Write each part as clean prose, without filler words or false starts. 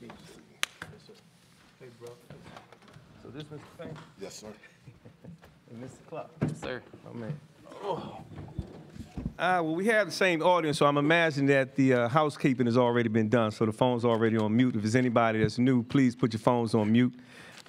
Yes, sir. Hey, bro. So this Mr. Payne? Yes, sir. And Mr. Clark? Yes, sir. Oh, man. Oh. Well, we have the same audience, so I'm imagining that the housekeeping has already been done, so the phone's already on mute. If there's anybody that's new, please put your phones on mute.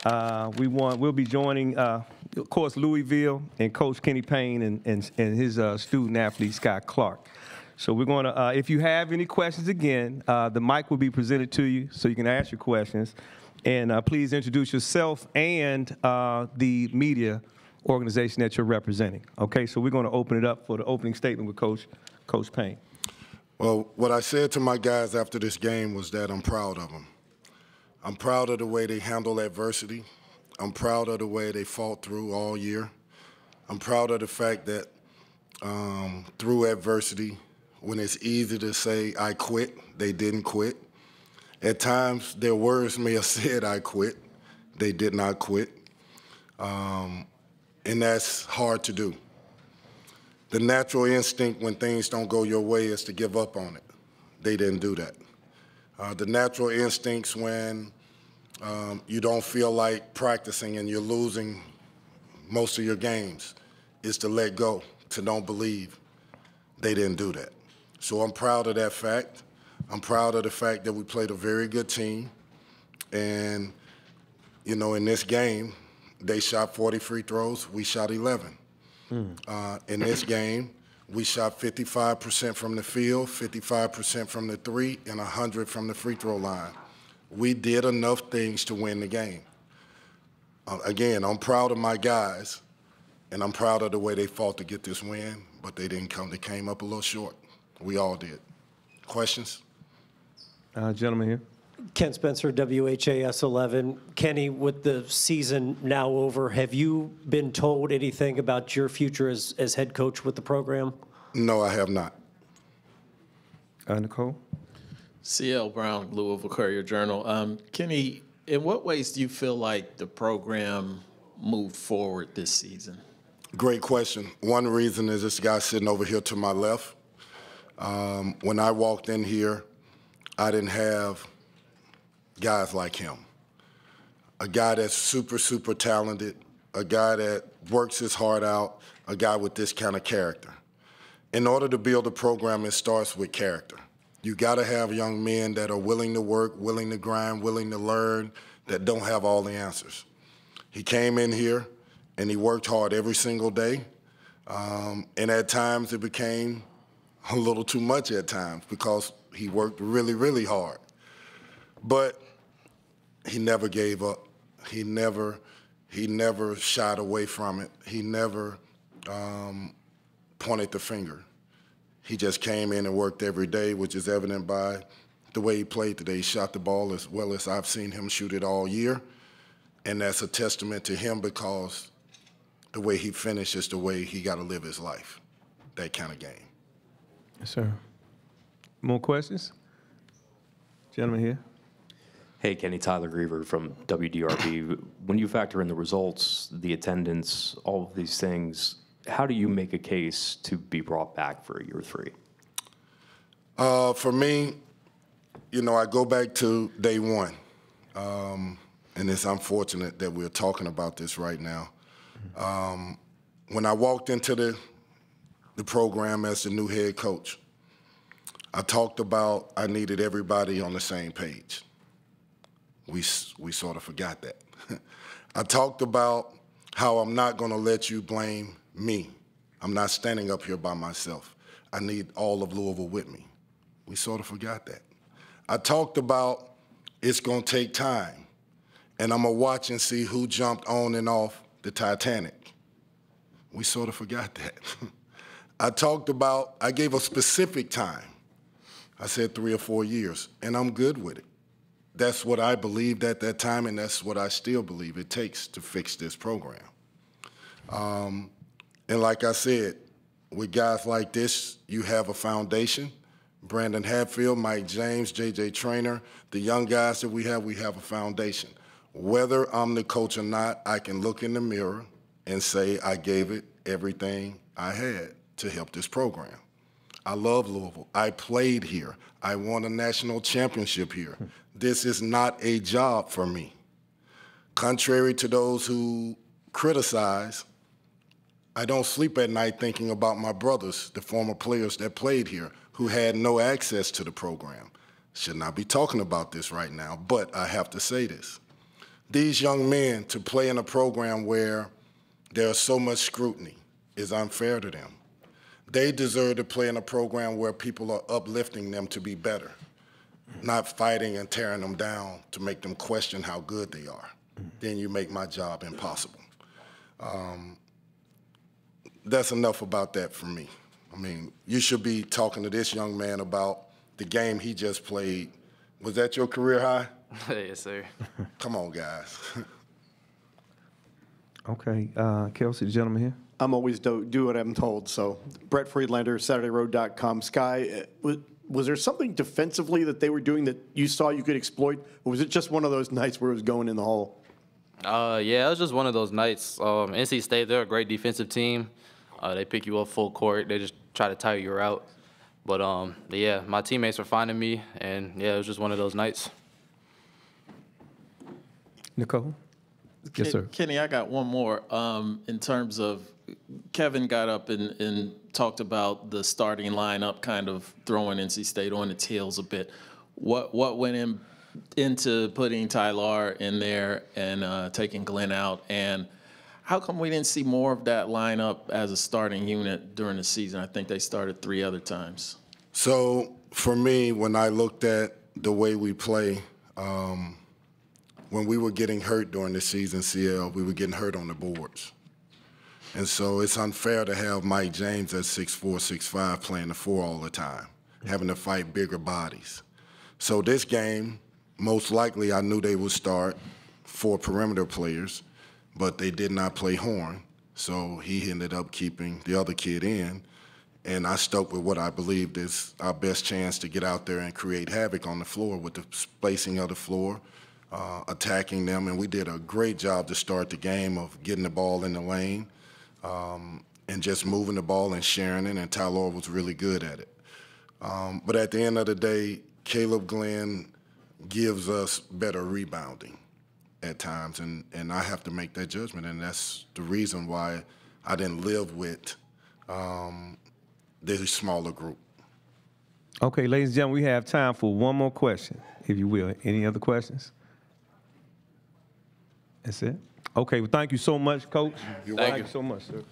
We'll be joining, of course, Louisville and Coach Kenny Payne and his student athlete, Scott Clark. So we're going to, if you have any questions again, the mic will be presented to you so you can ask your questions. And please introduce yourself and the media organization that you're representing. Okay, so we're going to open it up for the opening statement with Coach Payne. Well, what I said to my guys after this game was that I'm proud of them. I'm proud of the way they handle adversity. I'm proud of the way they fought through all year. I'm proud of the fact that through adversity, when it's easy to say, I quit, they didn't quit. At times, their words may have said, I quit. They did not quit. And that's hard to do. The natural instinct when things don't go your way is to give up on it. They didn't do that. The natural instincts when you don't feel like practicing and you're losing most of your games is to let go, to don't believe. They didn't do that. So I'm proud of that fact. I'm proud of the fact that we played a very good team. And, you know, in this game, they shot 40 free throws, we shot 11. In this game, we shot 55% from the field, 55% from the three, and 100 from the free throw line. We did enough things to win the game. Again, I'm proud of my guys, and I'm proud of the way they fought to get this win, but they didn't come. They came up a little short. We all did. Questions? Gentleman here. Ken Spencer, WHAS 11. Kenny, with the season now over, have you been told anything about your future as head coach with the program? No, I have not. Nicole? C.L. Brown, Louisville Courier-Journal. Kenny, in what ways do you feel like the program moved forward this season? Great question. One reason is this guy sitting over here to my left. When I walked in here, I didn't have guys like him. A guy that's super, super talented, a guy that works his heart out, a guy with this kind of character. In order to build a program, it starts with character. You got to have young men that are willing to work, willing to grind, willing to learn, that don't have all the answers. He came in here and he worked hard every single day. And at times it became a little too much at times because he worked really, really hard. But he never gave up. He never shied away from it. He never pointed the finger. He just came in and worked every day, which is evident by the way he played today. He shot the ball as well as I've seen him shoot it all year. And that's a testament to him because the way he finished is the way he got to live his life, that kind of game. Yes, sir. More questions? Gentleman here. Hey, Kenny, Tyler Griever from WDRB. When you factor in the results, the attendance, all of these things, how do you make a case to be brought back for year 3? For me, you know, I go back to day one. And it's unfortunate that we're talking about this right now. When I walked into the program as the new head coach, I talked about I needed everybody on the same page. We sort of forgot that. I talked about how I'm not going to let you blame me. I'm not standing up here by myself. I need all of Louisville with me. We sort of forgot that. I talked about it's going to take time, and I'm going to watch and see who jumped on and off the Titanic. We sort of forgot that. I talked about, I gave a specific time. I said 3 or 4 years, and I'm good with it. That's what I believed at that time, and that's what I still believe it takes to fix this program. And like I said, with guys like this, you have a foundation. Brandon Hatfield, Mike James, J.J. Traynor, the young guys that we have a foundation. Whether I'm the coach or not, I can look in the mirror and say I gave it everything I had to help this program. I love Louisville. I played here. I won a national championship here. this is not a job for me. Contrary to those who criticize, I don't sleep at night thinking about my brothers, the former players that played here, who had no access to the program. Should not be talking about this right now, but I have to say this. These young men, to play in a program where there's so much scrutiny, is unfair to them. They deserve to play in a program where people are uplifting them to be better, not fighting and tearing them down to make them question how good they are. Then you make my job impossible. That's enough about that for me. I mean, you should be talking to this young man about the game he just played. Was that your career high? Yes, sir. Come on, guys. Okay, Kelsey, the gentleman here. I'm always do what I'm told. So, Brett Friedlander, SaturdayRoad.com. Sky, was there something defensively that they were doing that you saw you could exploit, or was it just one of those nights where it was going in the hole? Yeah, it was just one of those nights. NC State, they're a great defensive team. They pick you up full court. They just try to tire you out. But yeah, my teammates were finding me, and yeah, it was just one of those nights. Nicole? Yes, sir. Kenny, I got one more. In terms of Kevin got up and talked about the starting lineup kind of throwing NC State on its heels a bit. What went into putting Tyler in there and taking Glenn out? And how come we didn't see more of that lineup as a starting unit during the season? I think they started 3 other times. So for me, when I looked at the way we play, when we were getting hurt during the season, CL, we were getting hurt on the boards. And so it's unfair to have Mike James at 6'4", 6'5", playing the 4 all the time, having to fight bigger bodies. So this game, most likely I knew they would start 4 perimeter players, but they did not play Horn. So he ended up keeping the other kid in, and I stuck with what I believed is our best chance to get out there and create havoc on the floor with the spacing of the floor, attacking them, and we did a great job to start the game of getting the ball in the lane and just moving the ball and sharing it, and Tyler was really good at it. But at the end of the day, Caleb Glenn gives us better rebounding at times, and I have to make that judgment, and that's the reason why I didn't live with this smaller group. Okay, ladies and gentlemen, we have time for one more question, if you will. Any other questions? That's it? Okay, well, thank you so much, Coach. You're Thank welcome. you so much, sir.